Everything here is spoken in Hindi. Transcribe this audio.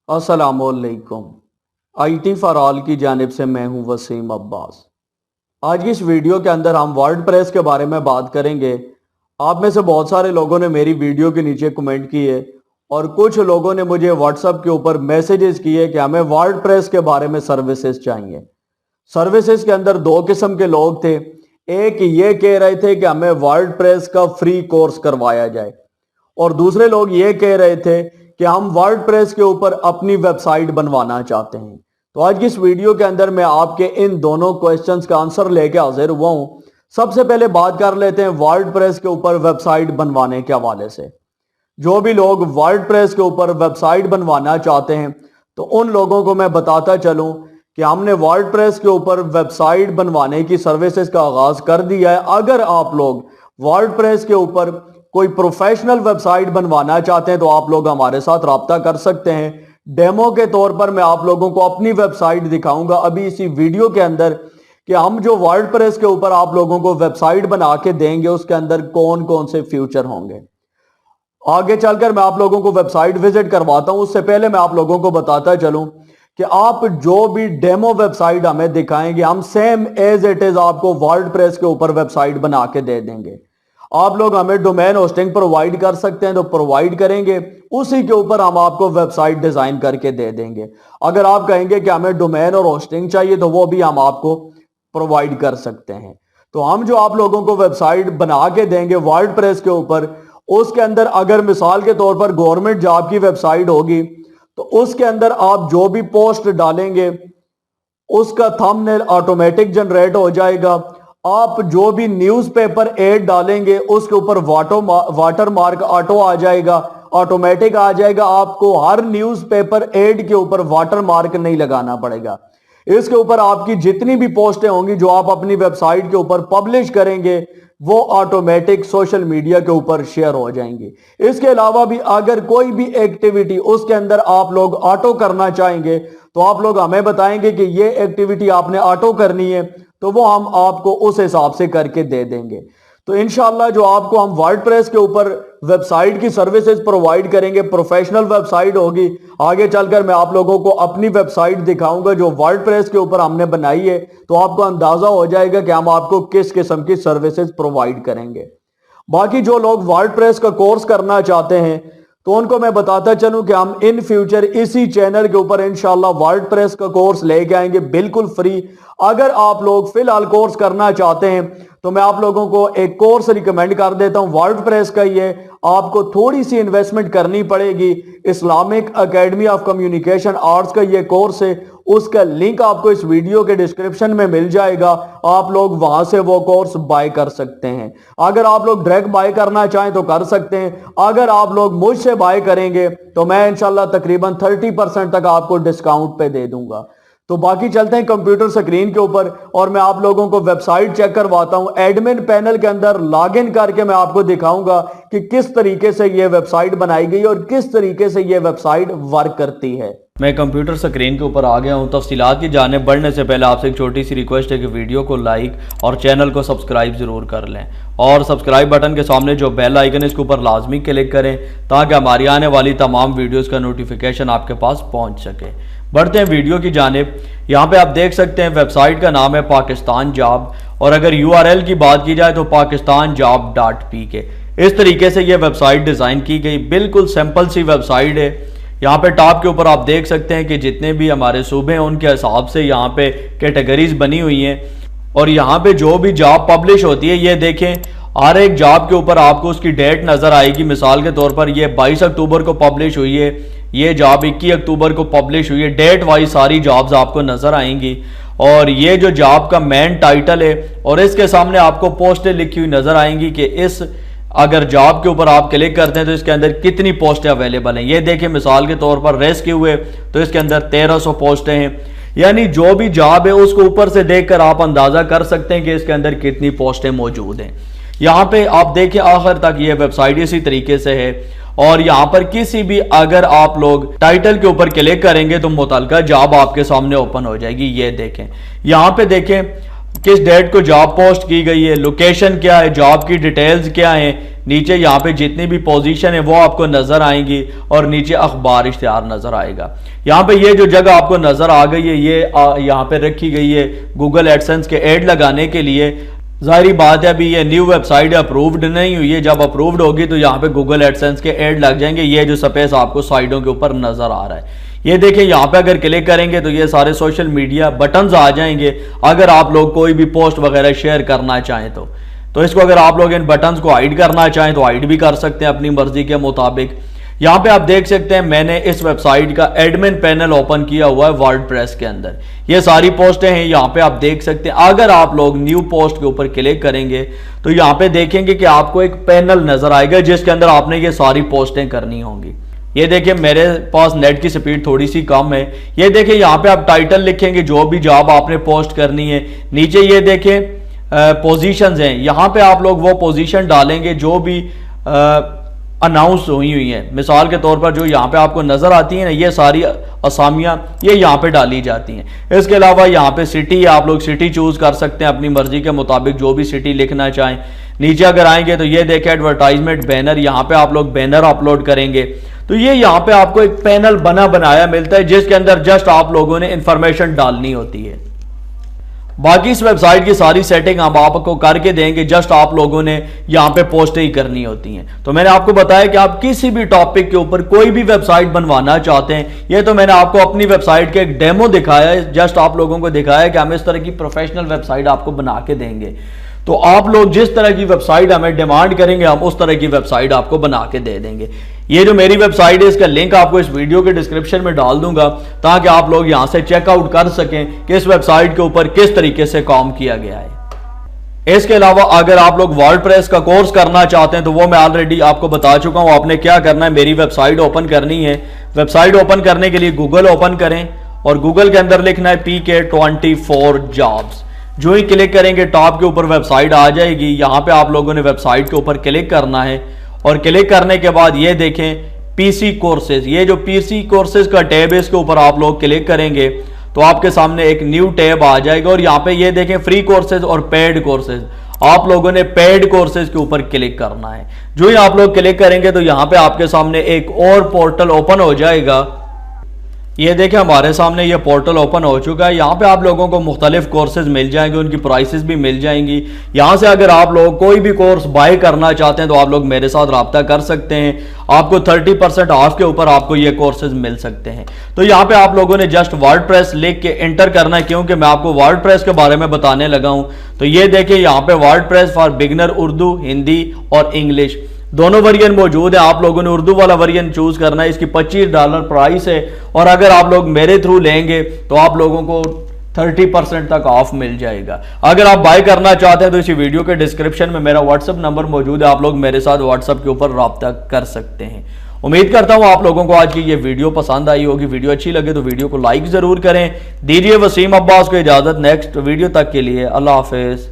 अस्सलामुअलैकुम। IT फॉर ऑल की जानिब से मैं हूं वसीम अब्बास। आज की इस वीडियो के अंदर हम वर्डप्रेस के बारे में बात करेंगे। आप में से बहुत सारे लोगों ने मेरी वीडियो के नीचे कमेंट किए और कुछ लोगों ने मुझे व्हाट्सएप के ऊपर मैसेजेस किए कि हमें वर्डप्रेस के बारे में सर्विसेज चाहिए। सर्विसेज के अंदर दो किस्म के लोग थे। एक ये कह रहे थे कि हमें वर्डप्रेस का फ्री कोर्स करवाया जाए और दूसरे लोग ये कह रहे थे कि हम वर्डप्रेस के ऊपर अपनी वेबसाइट बनवाना चाहते हैं। तो आज की इस वीडियो के अंदर मैं आपके इन दोनों क्वेश्चंस का आंसर लेके हाजिर हुआ हूं। सबसे पहले बात कर लेते हैं वर्डप्रेस के ऊपर वेबसाइट बनवाने के हवाले से। जो भी लोग वर्डप्रेस के ऊपर वेबसाइट बनवाना चाहते हैं तो उन लोगों को मैं बताता चलूं कि हमने वर्डप्रेस के ऊपर वेबसाइट बनवाने की सर्विसेज का आगाज कर दिया है। अगर आप लोग वर्डप्रेस के ऊपर कोई प्रोफेशनल वेबसाइट बनवाना चाहते हैं तो आप लोग हमारे साथ राब्ता कर सकते हैं। डेमो के तौर पर मैं आप लोगों को अपनी वेबसाइट दिखाऊंगा अभी इसी वीडियो के अंदर कि हम जो वर्डप्रेस के ऊपर आप लोगों को वेबसाइट बना के देंगे उसके अंदर कौन कौन से फीचर होंगे। आगे चलकर मैं आप लोगों को वेबसाइट विजिट करवाता हूं। उससे पहले मैं आप लोगों को बताता चलूं कि आप जो भी डेमो वेबसाइट हमें दिखाएंगे हम सेम एज इट इज आपको वर्डप्रेस के ऊपर वेबसाइट बना के दे देंगे। आप लोग हमें डोमेन होस्टिंग प्रोवाइड कर सकते हैं तो प्रोवाइड करेंगे, उसी के ऊपर हम आपको वेबसाइट डिजाइन करके दे देंगे। अगर आप कहेंगे कि हमें डोमेन और होस्टिंग चाहिए तो वो भी हम आपको प्रोवाइड कर सकते हैं। तो हम जो आप लोगों को वेबसाइट बना के देंगे वर्डप्रेस के ऊपर, उसके अंदर अगर मिसाल के तौर पर गवर्नमेंट जॉब की वेबसाइट होगी तो उसके अंदर आप जो भी पोस्ट डालेंगे उसका थंबनेल ऑटोमेटिक जनरेट हो जाएगा। आप जो भी न्यूज़पेपर एड डालेंगे उसके ऊपर वाटर मार्क ऑटो आ जाएगा, ऑटोमेटिक आ जाएगा। आपको हर न्यूज़पेपर एड के ऊपर वाटर मार्क नहीं लगाना पड़ेगा। इसके ऊपर आपकी जितनी भी पोस्टें होंगी जो आप अपनी वेबसाइट के ऊपर पब्लिश करेंगे वो ऑटोमेटिक सोशल मीडिया के ऊपर शेयर हो जाएंगी। इसके अलावा भी अगर कोई भी एक्टिविटी उसके अंदर आप लोग ऑटो करना चाहेंगे तो आप लोग हमें बताएंगे कि ये एक्टिविटी आपने ऑटो करनी है तो वो हम आपको उस हिसाब से करके दे देंगे। तो इंशाल्लाह जो आपको हम वर्डप्रेस के ऊपर वेबसाइट की सर्विसेज प्रोवाइड करेंगे, प्रोफेशनल वेबसाइट होगी। आगे चलकर मैं आप लोगों को अपनी वेबसाइट दिखाऊंगा जो वर्डप्रेस के ऊपर हमने बनाई है, तो आपको अंदाजा हो जाएगा कि हम आपको किस किस्म की सर्विसेज प्रोवाइड करेंगे। बाकी जो लोग वर्डप्रेस का कोर्स करना चाहते हैं तो उनको मैं बताता चलूं कि हम इन फ्यूचर इसी चैनल के ऊपर इंशाल्लाह वर्डप्रेस का कोर्स लेके आएंगे बिल्कुल फ्री। अगर आप लोग फिलहाल कोर्स करना चाहते हैं तो मैं आप लोगों को एक कोर्स रिकमेंड कर देता हूं वर्डप्रेस का। ये आपको थोड़ी सी इन्वेस्टमेंट करनी पड़ेगी। Islamic academy of communication arts का ये कोर्स है, उसका लिंक आपको इस वीडियो के डिस्क्रिप्शन में मिल जाएगा। आप लोग वहां से वो कोर्स बाय कर सकते हैं। अगर आप लोग डायरेक्ट बाय करना चाहें तो कर सकते हैं। अगर आप लोग मुझसे बाय करेंगे तो मैं इंशाल्लाह तकरीबन 30% तक आपको डिस्काउंट पे दे दूंगा। तो बाकी चलते हैं कंप्यूटर स्क्रीन के ऊपर और मैं आप लोगों को वेबसाइट चेक करवाता हूं। एडमिन पैनल के अंदर लॉगिन करके मैं आपको दिखाऊंगा कि किस तरीके से ये वेबसाइट बनाई गई और किस तरीके से ये वेबसाइट वर्क करती है। मैं कंप्यूटर स्क्रीन के ऊपर आ गया हूं। तफसीलात की जाने बढ़ने से पहले आपसे एक छोटी सी रिक्वेस्ट है कि वीडियो को लाइक और चैनल को सब्सक्राइब जरूर कर लें और सब्सक्राइब बटन के सामने जो बेल आइकन है इसके ऊपर लाजमी क्लिक करें ताकि हमारी आने वाली तमाम वीडियोस का नोटिफिकेशन आपके पास पहुंच सके। बढ़ते हैं वीडियो की जानिब। यहाँ पे आप देख सकते हैं वेबसाइट का नाम है पाकिस्तान जॉब और अगर URL की बात की जाए तो pakistanjob.pk। इस तरीके से ये वेबसाइट डिज़ाइन की गई, बिल्कुल सिंपल सी वेबसाइट है। यहाँ पे टॉप के ऊपर आप देख सकते हैं कि जितने भी हमारे सूबे हैं उनके हिसाब से यहाँ पे कैटेगरीज बनी हुई हैं और यहाँ पे जो भी जॉब पब्लिश होती है ये देखें हर एक जॉब के ऊपर आपको उसकी डेट नज़र आएगी। मिसाल के तौर पर ये 22 अक्टूबर को पब्लिश हुई है, ये जॉब 21 अक्टूबर को पब्लिश हुई है। डेट वाइज सारी जॉब्स आपको नज़र आएंगी और ये जो जॉब का मेन टाइटल है और इसके सामने आपको पोस्टें लिखी हुई नज़र आएंगी कि इस अगर जॉब के ऊपर आप क्लिक करते हैं तो इसके अंदर कितनी पोस्टें अवेलेबल हैं। ये देखिए मिसाल के तौर पर रेस्क्यू हुए तो इसके अंदर 1300 पोस्टें हैं। यानी जो भी जॉब है उसको ऊपर से देखकर आप अंदाज़ा कर सकते हैं कि इसके अंदर कितनी पोस्टें मौजूद हैं। यहाँ पे आप देखिए आखिर तक ये वेबसाइट इसी तरीके से है और यहाँ पर किसी भी अगर आप लोग टाइटल के ऊपर क्लिक करेंगे तो मुतल्लिका जॉब आपके सामने ओपन हो जाएगी। ये देखें यहाँ पे देखें किस डेट को जॉब पोस्ट की गई है, लोकेशन क्या है, जॉब की डिटेल्स क्या है, नीचे यहाँ पे जितनी भी पोजीशन है वो आपको नजर आएंगी और नीचे अखबार इश्तिहार नजर आएगा। यहाँ पे ये जो जगह आपको नजर आ गई है ये यहाँ पे रखी गई है गूगल एडसेंस के ऐड लगाने के लिए। जाहिर बात है अभी ये न्यू वेबसाइट अप्रूव्ड नहीं हुई है, जब अप्रूव्ड होगी तो यहाँ पे गूगल एडसेंस के ऐड लग जाएंगे। ये जो स्पेस आपको साइडों के ऊपर नजर आ रहा है, ये देखिए यहाँ पे अगर क्लिक करेंगे तो ये सारे सोशल मीडिया बटन्स आ जाएंगे। अगर आप लोग कोई भी पोस्ट वगैरह शेयर करना चाहें तो इसको अगर आप लोग इन बटन्स को हाइड करना चाहें तो हाइड भी कर सकते हैं अपनी मर्जी के मुताबिक। यहाँ पे आप देख सकते हैं मैंने इस वेबसाइट का एडमिन पैनल ओपन किया हुआ है वर्डप्रेस के अंदर। ये सारी पोस्टें हैं यहाँ पे आप देख सकते हैं। अगर आप लोग न्यू पोस्ट के ऊपर क्लिक करेंगे तो यहाँ पे देखेंगे कि आपको एक पैनल नजर आएगा जिसके अंदर आपने ये सारी पोस्टें करनी होंगी। ये देखिए मेरे पास नेट की स्पीड थोड़ी सी कम है। ये देखिए यहाँ पे आप टाइटल लिखेंगे जो भी जॉब आपने पोस्ट करनी है। नीचे ये देखें पोजीशंस हैं, यहाँ पे आप लोग वो पोजीशन डालेंगे जो भी अनाउंस हुई है। मिसाल के तौर पर जो यहाँ पे आपको नजर आती है ना ये सारी असामियाँ ये यहाँ पे डाली जाती हैं। इसके अलावा यहाँ पे सिटी आप लोग सिटी चूज कर सकते हैं अपनी मर्जी के मुताबिक जो भी सिटी लिखना चाहें। नीचे अगर आएंगे तो ये देखें एडवर्टाइजमेंट बैनर, यहाँ पे आप लोग बैनर अपलोड करेंगे तो ये यहाँ पे आपको एक पैनल बनाया मिलता है जिसके अंदर जस्ट आप लोगों ने इंफॉर्मेशन डालनी होती है। बाकी इस वेबसाइट की सारी सेटिंग हम आपको करके देंगे, जस्ट आप लोगों ने यहाँ पे पोस्ट ही करनी होती हैं। तो मैंने आपको बताया कि आप किसी भी टॉपिक के ऊपर कोई भी वेबसाइट बनवाना चाहते हैं। ये तो मैंने आपको अपनी वेबसाइट के एक डेमो दिखाया है, जस्ट आप लोगों को दिखाया कि हम इस तरह की प्रोफेशनल वेबसाइट आपको बना के देंगे। तो आप लोग जिस तरह की वेबसाइट हमें डिमांड करेंगे हम उस तरह की वेबसाइट आपको बना के दे देंगे। ये जो मेरी वेबसाइट है इसका लिंक आपको इस वीडियो के डिस्क्रिप्शन में डाल दूंगा ताकि आप लोग यहां से चेकआउट कर सकें कि इस वेबसाइट के ऊपर किस तरीके से काम किया गया है। इसके अलावा अगर आप लोग वर्डप्रेस का कोर्स करना चाहते हैं तो वो मैं ऑलरेडी आपको बता चुका हूं। आपने क्या करना है, मेरी वेबसाइट ओपन करनी है। वेबसाइट ओपन करने के लिए गूगल ओपन करें और गूगल के अंदर लिखना है PK24 जॉब्स। जो ही क्लिक करेंगे टॉप के ऊपर वेबसाइट आ जाएगी। यहां पे आप लोगों ने वेबसाइट के ऊपर क्लिक करना है और क्लिक करने के बाद ये देखें पीसी कोर्सेज, ये जो पीसी कोर्सेज का टैब है इसके ऊपर आप लोग क्लिक करेंगे तो आपके सामने एक न्यू टैब आ जाएगा और यहाँ पे ये देखें फ्री कोर्सेज और पेड कोर्सेज। आप लोगों ने पेड कोर्सेज के ऊपर क्लिक करना है। जो ही आप लोग क्लिक करेंगे तो यहाँ पे आपके सामने एक और पोर्टल ओपन हो जाएगा। ये देखें हमारे सामने ये पोर्टल ओपन हो चुका है। यहाँ पे आप लोगों को मुख्तलिफ कोर्सेज मिल जाएंगे, उनकी प्राइसेस भी मिल जाएंगी। यहाँ से अगर आप लोग कोई भी कोर्स बाय करना चाहते हैं तो आप लोग मेरे साथ रब्ता कर सकते हैं। आपको 30% ऑफ के ऊपर आपको ये कोर्सेज मिल सकते हैं। तो यहाँ पे आप लोगों ने जस्ट वर्डप्रेस लिख के एंटर करना है क्योंकि मैं आपको वर्डप्रेस के बारे में बताने लगा हूँ। तो ये देखिए यहाँ पे WordPress for beginner Urdu, Hindi और इंग्लिश दोनों वेरिएंट मौजूद है। आप लोगों ने उर्दू वाला वेरिएंट चूज करना है। इसकी $25 प्राइस है और अगर आप लोग मेरे थ्रू लेंगे तो आप लोगों को 30% तक ऑफ मिल जाएगा। अगर आप बाय करना चाहते हैं तो इसी वीडियो के डिस्क्रिप्शन में मेरा व्हाट्सएप नंबर मौजूद है, आप लोग मेरे साथ व्हाट्सएप के ऊपर रब्ता कर सकते हैं। उम्मीद करता हूं आप लोगों को आज की ये वीडियो पसंद आई होगी। वीडियो अच्छी लगे तो वीडियो को लाइक जरूर करें। दीजिए वसीम अब्बास को इजाजत, नेक्स्ट वीडियो तक के लिए अल्लाह हाफिज।